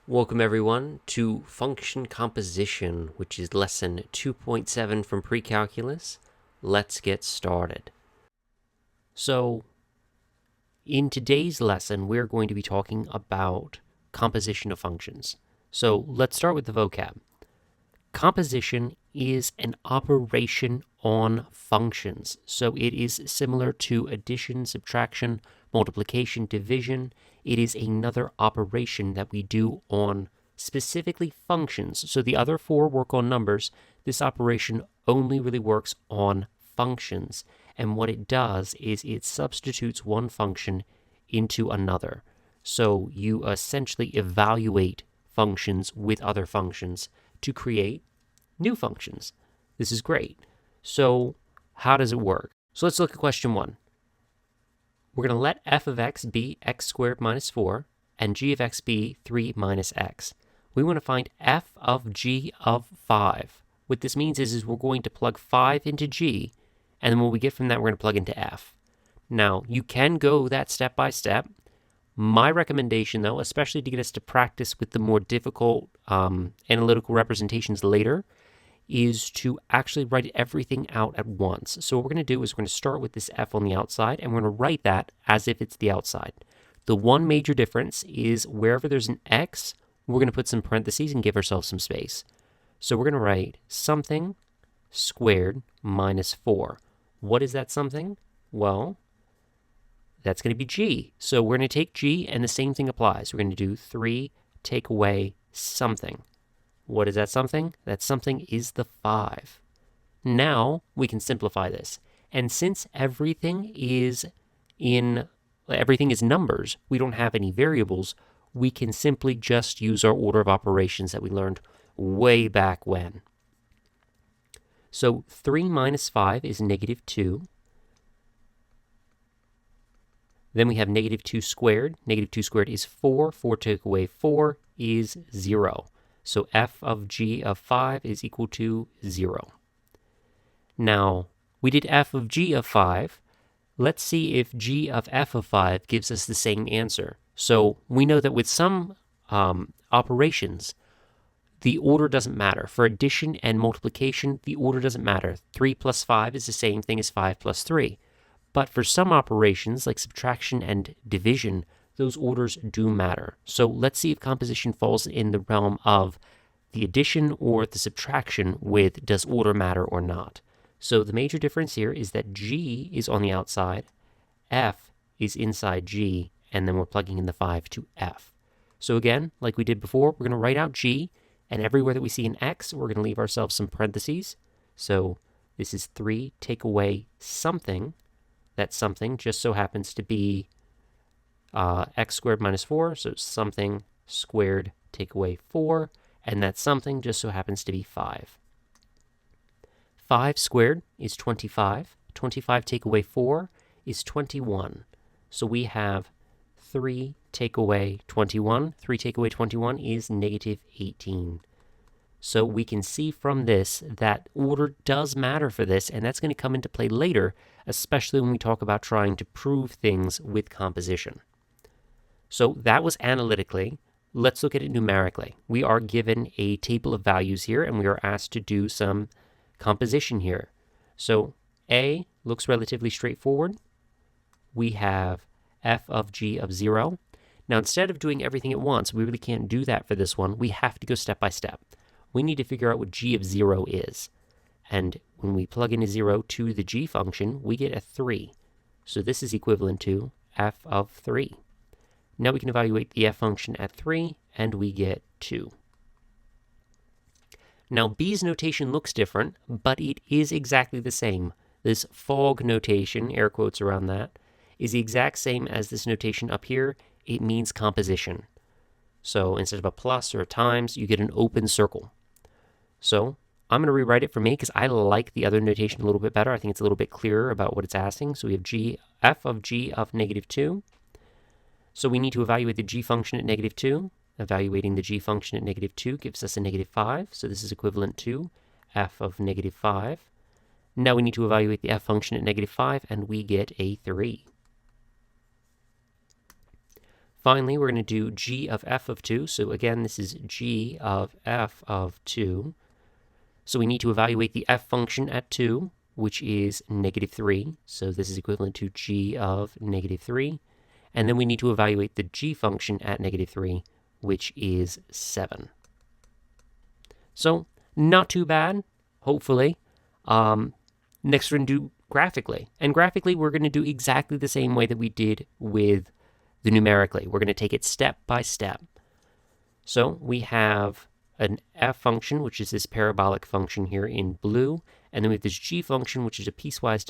Welcome everyone to Function Composition, which is lesson 2.7 from Precalculus. Let's get started. So, in today's lesson, we're going to be talking about composition of functions. So, let's start with the vocab. Composition is an operation on functions. So it is similar to addition, subtraction, multiplication, division. It is another operation that we do on specifically functions. So the other four work on numbers. This operation only really works on functions. And what it does is it substitutes one function into another. So you essentially evaluate functions with other functions to create new functions. This is great. So how does it work? So let's look at question 1. We're going to let f of x be x squared minus 4 and g of x be 3 minus x. We want to find f of g of 5. What this means is we're going to plug 5 into g, and then what we get from that we're going to plug into f. Now, you can go that step by step. My recommendation, though, especially to get us to practice with the more difficult analytical representations later, is to actually write everything out at once. So what we're going to do is we're going to start with this f on the outside, and we're going to write that as if it's the outside. The one major difference is wherever there's an x, we're going to put some parentheses and give ourselves some space. So we're going to write something squared minus 4. What is that something? Well, that's going to be g. So we're going to take g, and the same thing applies. We're going to do 3 take away something. What is that something? That something is the 5. Now we can simplify this. And since everything is numbers, we don't have any variables, we can simply just use our order of operations that we learned way back when. So 3 minus 5 is negative 2. Then we have negative 2 squared. Negative 2 squared is 4. 4 take away 4 is 0. So f of g of 5 is equal to 0. Now, we did f of g of 5. Let's see if g of f of 5 gives us the same answer. So we know that with some operations, the order doesn't matter. For addition and multiplication, the order doesn't matter. 3 plus 5 is the same thing as 5 plus 3. But for some operations, like subtraction and division, those orders do matter. So let's see if composition falls in the realm of the addition or the subtraction with does order matter or not. So the major difference here is that g is on the outside, f is inside g, and then we're plugging in the 5 to f. So again, like we did before, we're going to write out g, and everywhere that we see an x, we're going to leave ourselves some parentheses. So this is 3 take away something. That something just so happens to be x squared minus 4, so something squared take away 4, and that something just so happens to be 5. 5 squared is 25. 25 take away 4 is 21. So we have 3 take away 21. 3 take away 21 is negative 18. So we can see from this that order does matter for this, and that's going to come into play later, especially when we talk about trying to prove things with composition. So that was analytically. Let's look at it numerically. We are given a table of values here, and we are asked to do some composition here. So A looks relatively straightforward. We have f of g of 0. Now, instead of doing everything at once, we really can't do that for this one. We have to go step by step. We need to figure out what g of 0 is. And when we plug in a 0 to the g function, we get a 3. So this is equivalent to f of 3. Now we can evaluate the f function at 3, and we get 2. Now b's notation looks different, but it is exactly the same. This fog notation, air quotes around that, is the exact same as this notation up here. It means composition. So instead of a plus or a times, you get an open circle. So I'm going to rewrite it for me because I like the other notation a little bit better. I think it's a little bit clearer about what it's asking. So we have f of g of negative 2. So we need to evaluate the g function at negative 2. Evaluating the g function at negative 2 gives us a negative 5. So this is equivalent to f of negative 5. Now we need to evaluate the f function at negative 5, and we get a 3. Finally, we're going to do g of f of 2. So again, this is g of f of 2. So we need to evaluate the f function at 2, which is -3. So this is equivalent to g of -3. And then we need to evaluate the g function at -3, which is 7. So not too bad, hopefully. Next, we're going to do graphically. And graphically, we're going to do exactly the same way that we did with the numerically. We're going to take it step by step. So we have an f function, which is this parabolic function here in blue, and then we have this g function, which is a piecewise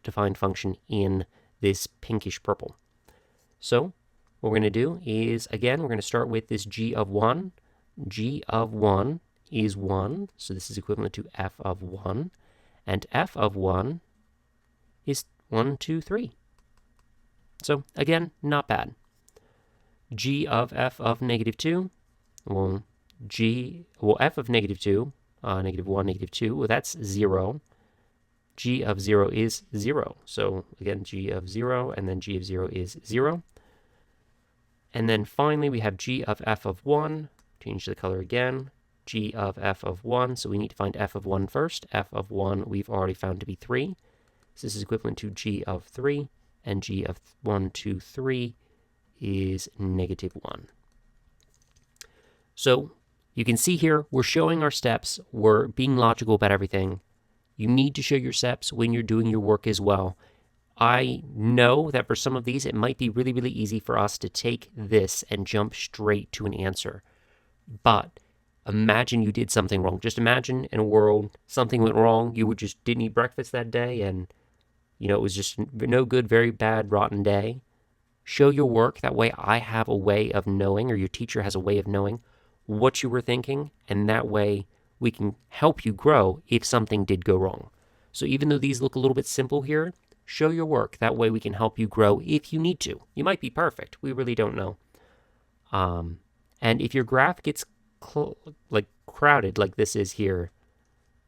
defined function in this pinkish purple. So what we're going to do is, again, we're going to start with this g of 1. G of 1 is 1, so this is equivalent to f of 1, and f of 1 is 1, 2, 3. So again, not bad. G of f of -2, well, f of -2, -1, -2, well, that's 0. G of 0 is 0. So again, g of 0, and then g of 0 is 0. And then finally, we have g of f of 1. Change the color again. G of f of 1. So we need to find f of 1 first. F of 1 we've already found to be 3. So this is equivalent to g of 3. And g of 1, 2, 3 is -1. So you can see here, we're showing our steps. We're being logical about everything. You need to show your steps when you're doing your work as well. I know that for some of these, it might be really, really easy for us to take this and jump straight to an answer. But imagine you did something wrong. Just imagine in a world, something went wrong. You didn't eat breakfast that day, and it was just no good, very bad, rotten day. Show your work. That way I have a way of knowing, or your teacher has a way of knowing what you were thinking, and that way we can help you grow if something did go wrong. So even though these look a little bit simple here, show your work. That way we can help you grow if you need to. You might be perfect. We really don't know. And if your graph gets crowded like this is here,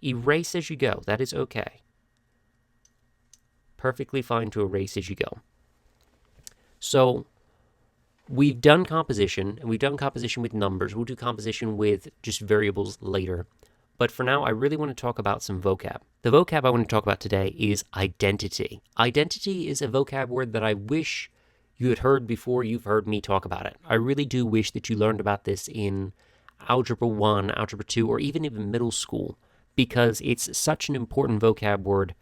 erase as you go. That is okay. Perfectly fine to erase as you go. So we've done composition, and we've done composition with numbers. We'll do composition with just variables later. But for now, I really want to talk about some vocab. The vocab I want to talk about today is identity. Identity is a vocab word that I wish you had heard before you've heard me talk about it. I really do wish that you learned about this in Algebra 1, Algebra 2, or even middle school, because it's such an important vocab word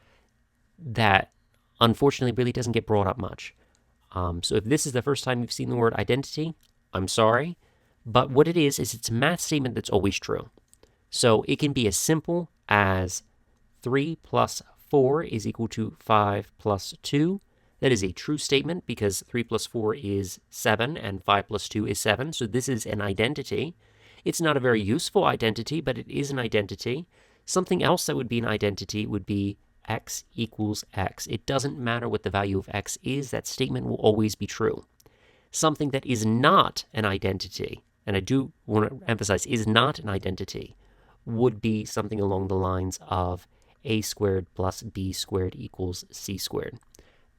that unfortunately really doesn't get brought up much. So if this is the first time you've seen the word identity, I'm sorry, but what it is it's a math statement that's always true. So it can be as simple as 3 plus 4 is equal to 5 plus 2. That is a true statement because 3 plus 4 is 7 and 5 plus 2 is 7. So this is an identity. It's not a very useful identity, but it is an identity. Something else that would be an identity would be x equals x. It doesn't matter what the value of x is. That statement will always be true. Something that is not an identity, and I do want to emphasize is not an identity, would be something along the lines of a squared plus b squared equals c squared.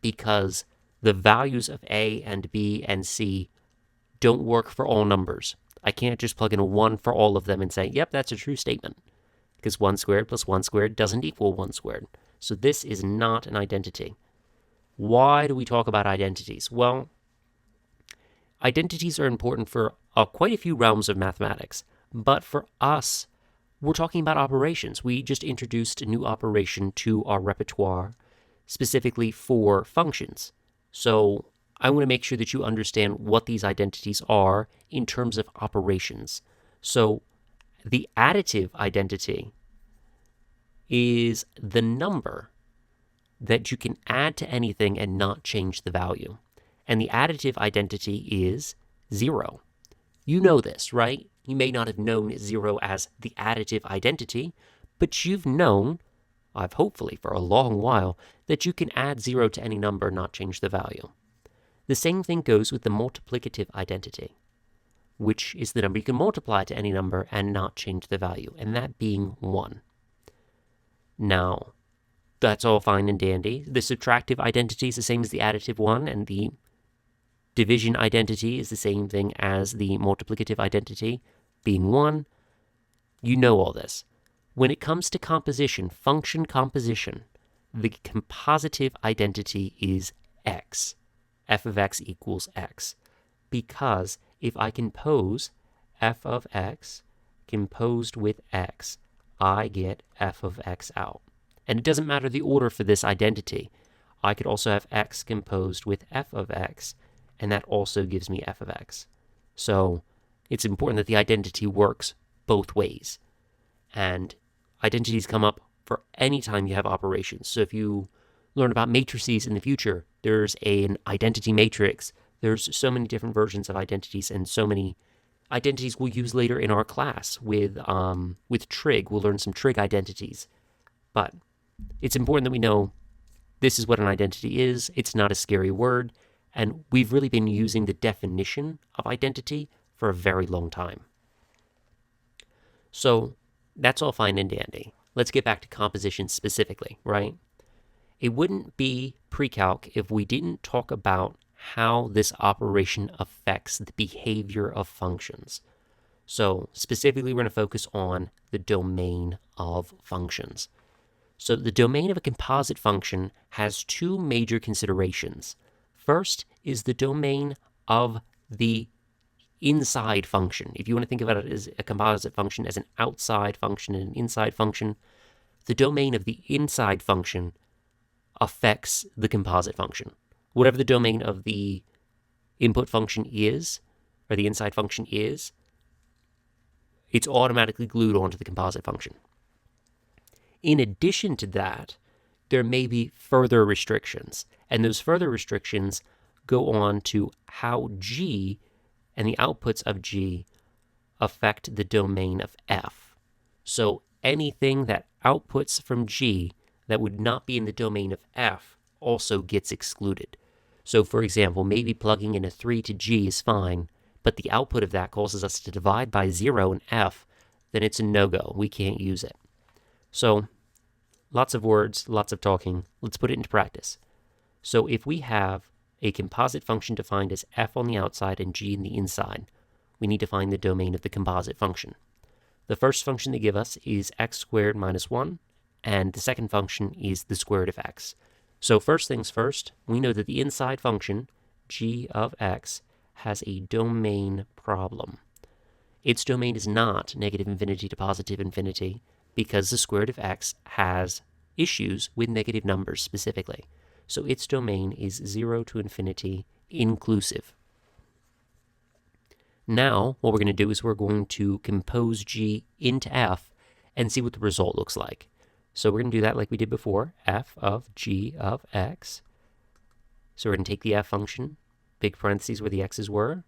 Because the values of a and b and c don't work for all numbers. I can't just plug in a 1 for all of them and say, yep, that's a true statement. Because 1 squared plus 1 squared doesn't equal 1 squared. So this is not an identity. Why do we talk about identities? Well, identities are important for quite a few realms of mathematics. But for us, we're talking about operations. We just introduced a new operation to our repertoire, specifically for functions. So I want to make sure that you understand what these identities are in terms of operations. So the additive identity is the number that you can add to anything and not change the value. And the additive identity is 0. You know this, right? You may not have known 0 as the additive identity, but you've known, hopefully for a long while, that you can add 0 to any number and not change the value. The same thing goes with the multiplicative identity, which is the number you can multiply to any number and not change the value, and that being 1. Now, that's all fine and dandy. The subtractive identity is the same as the additive one, and the division identity is the same thing as the multiplicative identity, being 1. You know all this. When it comes to composition, function composition, the compositive identity is x. F of x equals x. Because if I compose f of x composed with x, I get f of x out. And it doesn't matter the order for this identity. I could also have x composed with f of x, and that also gives me f of x. So it's important that the identity works both ways. And identities come up for any time you have operations. So if you learn about matrices in the future, there's an identity matrix. There's so many different versions of identities, and so many identities we'll use later in our class with trig. We'll learn some trig identities. But it's important that we know this is what an identity is. It's not a scary word, and we've really been using the definition of identity for a very long time. So that's all fine and dandy. Let's get back to composition specifically, right? It wouldn't be pre-calc if we didn't talk about how this operation affects the behavior of functions. So specifically, we're going to focus on the domain of functions. So the domain of a composite function has two major considerations. First is the domain of the inside function. If you want to think about it as a composite function as an outside function and an inside function, the domain of the inside function affects the composite function. Whatever the domain of the input function is, or the inside function is, it's automatically glued onto the composite function. In addition to that, there may be further restrictions, and those further restrictions go on to how G and the outputs of G affect the domain of F. So anything that outputs from G that would not be in the domain of F also gets excluded. So for example, maybe plugging in a 3 to G is fine, but the output of that causes us to divide by 0 in F, then it's a no-go. We can't use it. So lots of words, lots of talking. Let's put it into practice. So if we have a composite function defined as f on the outside and g in the inside, we need to find the domain of the composite function. The first function they give us is x squared minus 1, and the second function is the square root of x. So first things first, we know that the inside function, g of x, has a domain problem. Its domain is not negative infinity to positive infinity, because the square root of x has issues with negative numbers specifically. So its domain is 0 to infinity inclusive. Now, what we're going to do is we're going to compose G into f and see what the result looks like. So we're going to do that like we did before, f of G of x. So we're going to take the f function, big parentheses where the x's were, and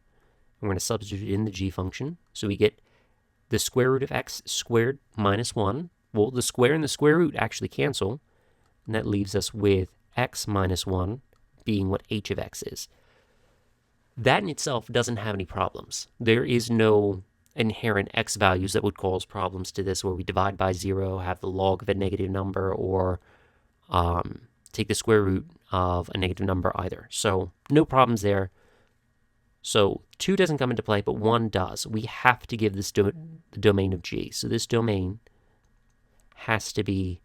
we're going to substitute in the g function. So we get the square root of x squared minus 1. Well, the square and the square root actually cancel, and that leaves us with x minus 1 being what h of x is. That in itself doesn't have any problems. There is no inherent x values that would cause problems to this, where we divide by 0, have the log of a negative number, or take the square root of a negative number either. So no problems there. So 2 doesn't come into play, but 1 does. We have to give this the domain of G. So this domain has to be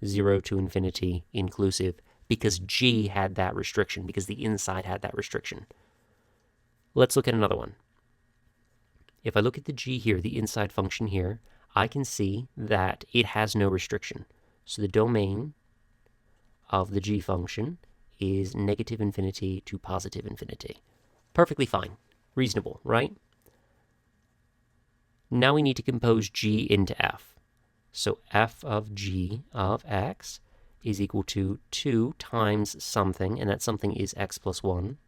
0 to infinity inclusive, because G had that restriction, because the inside had that restriction. Let's look at another one. If I look at the G here, the inside function here, I can see that it has no restriction. So the domain of the G function is negative infinity to positive infinity. Perfectly fine. Reasonable, right? Now we need to compose G into f. So f of G of x is equal to 2 times something, and that something is x plus 1,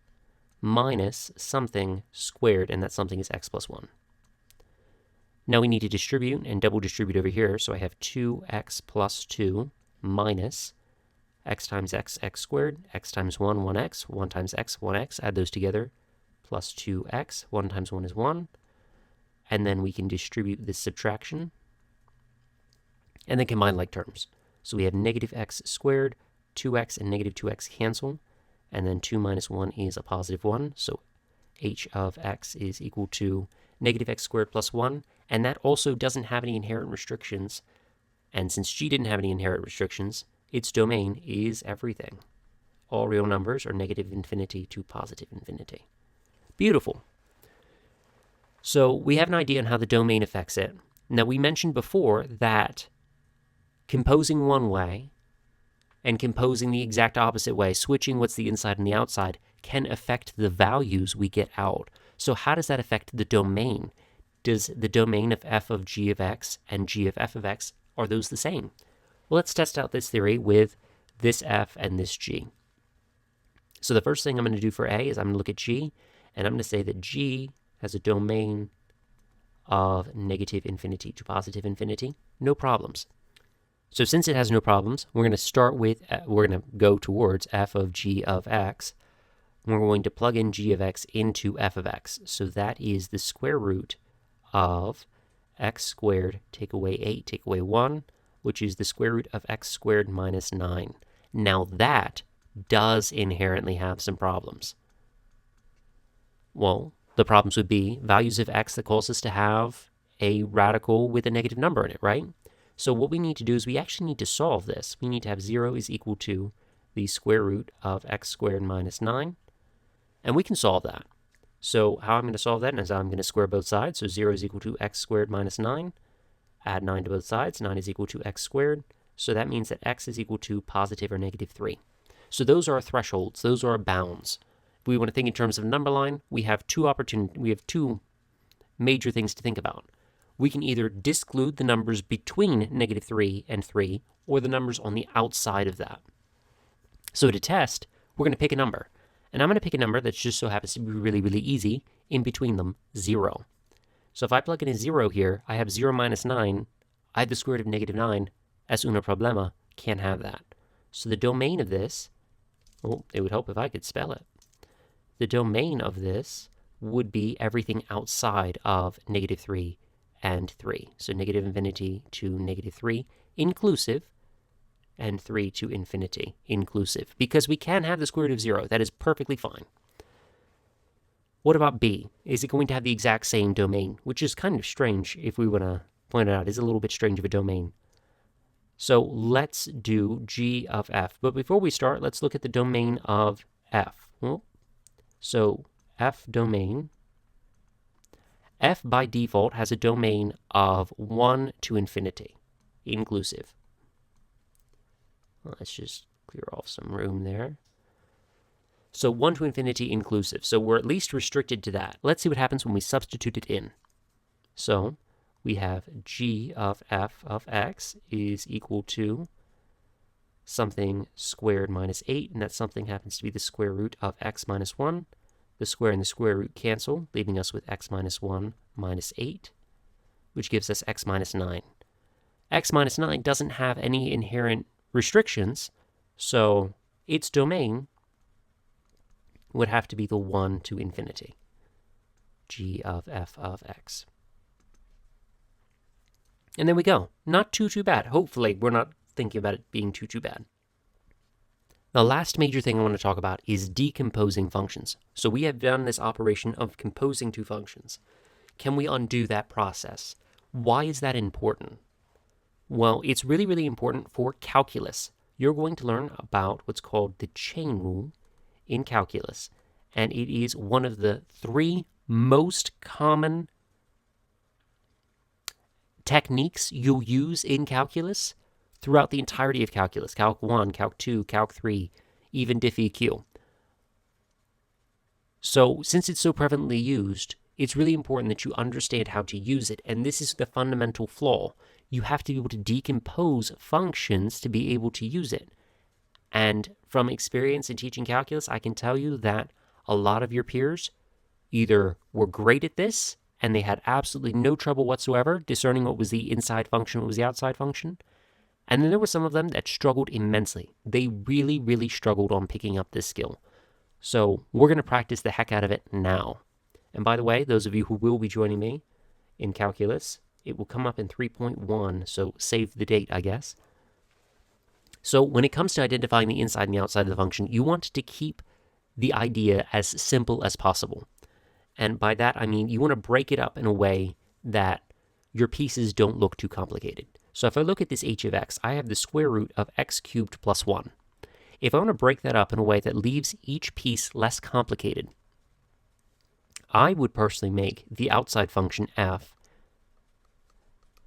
minus something squared, and that something is x plus 1. Now we need to distribute and double distribute over here, so I have 2x plus 2 minus x times x, x squared, x times 1, 1x, 1 times x, 1x, add those together, plus 2x, 1 times 1 is 1, and then we can distribute this subtraction, and then combine like terms. So we have negative x squared, 2x and negative 2x cancel, and then 2 minus 1 is a positive 1, so h of x is equal to negative x squared plus 1, and that also doesn't have any inherent restrictions. And since g didn't have any inherent restrictions, its domain is everything. All real numbers are negative infinity to positive infinity. Beautiful. So we have an idea on how the domain affects it. Now, we mentioned before that composing one way and composing the exact opposite way, switching what's the inside and the outside, can affect the values we get out. So how does that affect the domain? Does the domain of f of g of x and g of f of x, are those the same? Well, let's test out this theory with this f and this g. So the first thing I'm going to do for a is I'm going to look at g, and I'm going to say that g has a domain of negative infinity to positive infinity. No problems. So since it has no problems, we're going to start with, we're going to go towards f of g of x. We're going to plug in g of x into f of x. So that is the square root of x squared, take away 8, take away 1, which is the square root of x squared minus 9. Now that does inherently have some problems. Well, the problems would be values of x that cause us to have a radical with a negative number in it, right? So what we need to do is we actually need to solve this. We need to have 0 is equal to the square root of x squared minus 9, and we can solve that. So how I'm going to solve that is I'm going to square both sides. So 0 is equal to x squared minus 9. Add 9 to both sides. 9 is equal to x squared. So that means that x is equal to positive or negative 3. So those are our thresholds. Those are our bounds. If we want to think in terms of number line, we have two major things to think about. We can either disclude the numbers between negative 3 and 3, or the numbers on the outside of that. So to test, we're going to pick a number. And I'm going to pick a number that just so happens to be really, really easy. In between them, 0. So if I plug in a 0 here, I have 0 minus 9. I have the square root of negative 9. Es una problema. Can't have that. So the domain of this, well, it would help if I could spell it. The domain of this would be everything outside of negative 3 and 3. So negative infinity to negative 3 inclusive, and 3 to infinity inclusive, because we can have the square root of 0. That is perfectly fine. What about b? Is it going to have the exact same domain? Which is kind of strange if we want to point it out. It's a little bit strange of a domain. So let's do g of f. But before we start, let's look at the domain of f. Well, so f domain. F by default has a domain of 1 to infinity, inclusive. Let's just clear off some room there. So 1 to infinity inclusive. So we're at least restricted to that. Let's see what happens when we substitute it in. So we have g of f of x is equal to something squared minus 8, and that something happens to be the square root of x minus 1. The square and the square root cancel, leaving us with x minus 1 minus 8, which gives us x minus 9. X minus 9 doesn't have any inherent restrictions, so its domain would have to be the 1 to infinity, g of f of x. And there we go. Not too bad. Hopefully, we're not thinking about it being too bad. The last major thing I want to talk about is decomposing functions. So we have done this operation of composing two functions. Can we undo that process? Why is that important? Well, it's really, really important for calculus. You're going to learn about what's called the chain rule in calculus, and it is one of the 3 most common techniques you'll use in calculus throughout the entirety of calculus. Calc 1, Calc 2, Calc 3, even Diff-EQ. So since it's so prevalently used, it's really important that you understand how to use it, and this is the fundamental flaw. You have to be able to decompose functions to be able to use it. And from experience in teaching calculus, I can tell you that a lot of your peers either were great at this, and they had absolutely no trouble whatsoever discerning what was the inside function, what was the outside function. And then there were some of them that struggled immensely. They really, really struggled on picking up this skill. So we're going to practice the heck out of it now. And by the way, those of you who will be joining me in calculus, it will come up in 3.1, so save the date, I guess. So when it comes to identifying the inside and the outside of the function, you want to keep the idea as simple as possible. And by that, I mean you want to break it up in a way that your pieces don't look too complicated. So if I look at this h of x, I have the square root of x cubed plus 1. If I want to break that up in a way that leaves each piece less complicated, I would personally make the outside function f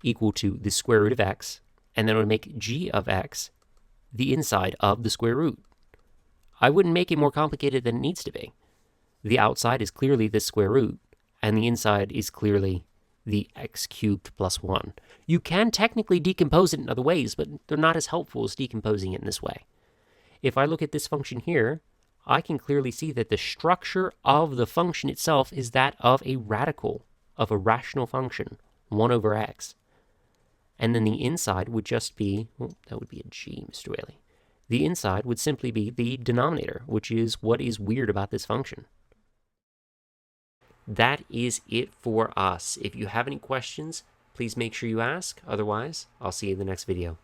equal to the square root of x, and then I would make g of x the inside of the square root. I wouldn't make it more complicated than it needs to be. The outside is clearly the square root, and the inside is clearly the x cubed plus 1. You can technically decompose it in other ways, but they're not as helpful as decomposing it in this way. If I look at this function here, I can clearly see that the structure of the function itself is that of a radical of a rational function, 1 over x. And then the inside would just be, well, that would be a g, Mr. Whaley. The inside would simply be the denominator, which is what is weird about this function. That is it for us. If you have any questions, please make sure you ask. Otherwise, I'll see you in the next video.